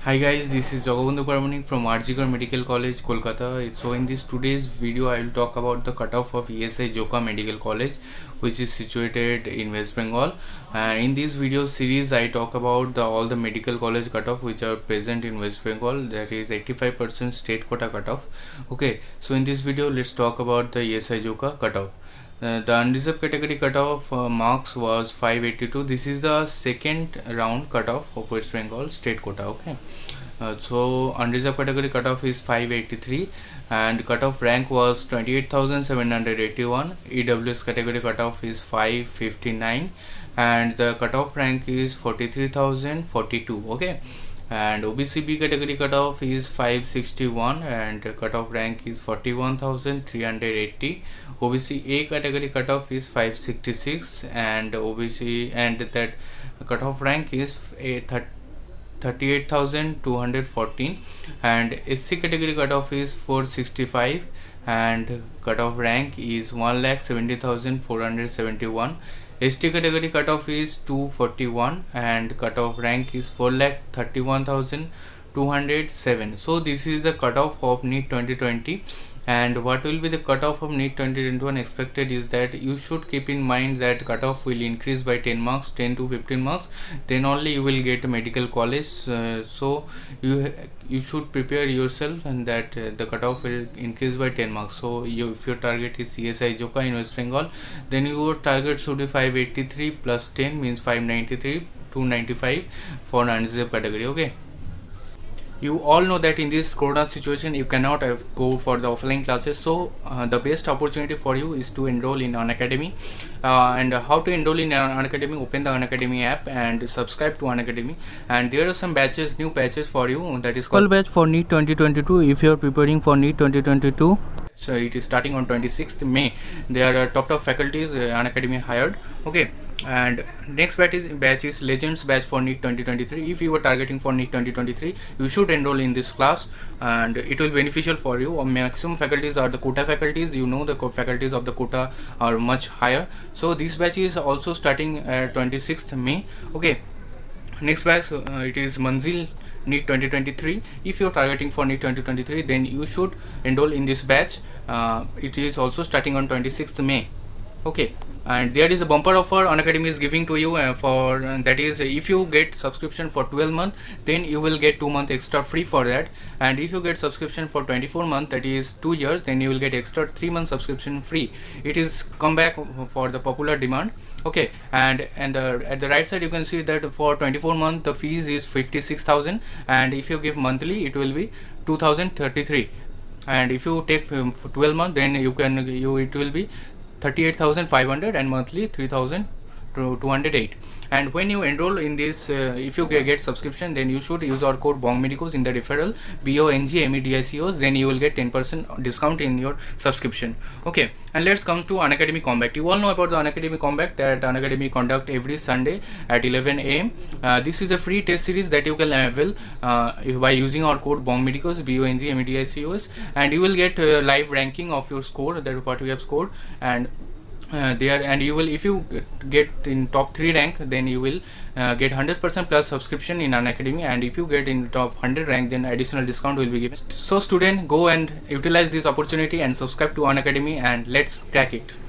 Hi guys, this is Jagabandhu Paramanik from RGKar Medical College, Kolkata. So in this today's video, I will talk about the cutoff of ESI Joka Medical College, which is situated in West Bengal. In this video series, I talk about all the medical college cutoff which are present in West Bengal. That is 85% state quota cutoff. Okay, so in this video, let's talk about the ESI Joka cutoff. The unreserved category cutoff marks was 582. This is the second round cutoff of West Bengal state quota. Okay, so unreserved category cutoff is 583 and cutoff rank was 28,781. EWS category cutoff is 559 and the cutoff rank is 43,042. Okay, and OBCB category cutoff is 561 and cutoff rank is 41,380. OBC A category cutoff is 566 and OBC and that cutoff rank is 38,214 and SC category cutoff is 465 and cutoff rank is 1,70,471. ST category cutoff is 241 and cutoff rank is 4,31,207. So this is the cutoff of NEET 2020. And what will be the cutoff of NEET 2021 expected is that you should keep in mind that cutoff will increase by 10 marks, 10 to 15 marks, then only you will get a medical college. So you should prepare yourself and that the cutoff will increase by 10 marks. So if your target is CSI Joka in West Bengal, then your target should be 583 plus 10 means 593, 295 for unreserved category. Okay, you all know that in this corona situation you cannot go for the offline classes, so the best opportunity for you is to enroll in Unacademy. And how to enroll in Unacademy? Open the Unacademy app and subscribe to Unacademy, and there are some batches, new batches for you, that is called batch for NEET 2022. If you are preparing for NEET 2022, so it is starting on 26th May. There are top faculties Unacademy hired. Okay, and next batch is Legends batch for NEET 2023. If you are targeting for NEET 2023, you should enroll in this class and it will be beneficial for you. Maximum faculties are the quota faculties. You know the faculties of the quota are much higher. So this batch is also starting at 26th May. Okay, next batch it is Manzil NEET 2023. If you are targeting for NEET 2023, then you should enroll in this batch. It is also starting on 26th May. Okay, and there is a bumper offer Unacademy is giving to you for that is if you get subscription for 12 months, then you will get 2 months extra free for that, and if you get subscription for 24 months, that is 2 years, then you will get extra 3 months subscription free. It is come back for the popular demand. Okay, and at the right side you can see that for 24 months the fees is 56,000 and if you give monthly it will be 2,033, and if you take 12 months, then it will be 38,500 and monthly 3,208. And when you enroll in this, if you get subscription, then you should use our code BONGMEDICOS in the referral BONGMEDICOS, then you will get 10% discount in your subscription. Okay, and let's come to Unacademy Combat. You all know about the Unacademy Combat, that Unacademy conduct every Sunday at 11 AM. This is a free test series that you can avail by using our code BONGMEDICOS BONGMEDICOS, and you will get live ranking of your score, that what you have scored, and there, and you will, if you get in top 3 rank, then you will get 100% plus subscription in Unacademy, and if you get in top 100 rank, then additional discount will be given. So student, go and utilize this opportunity and subscribe to Unacademy and let's crack it.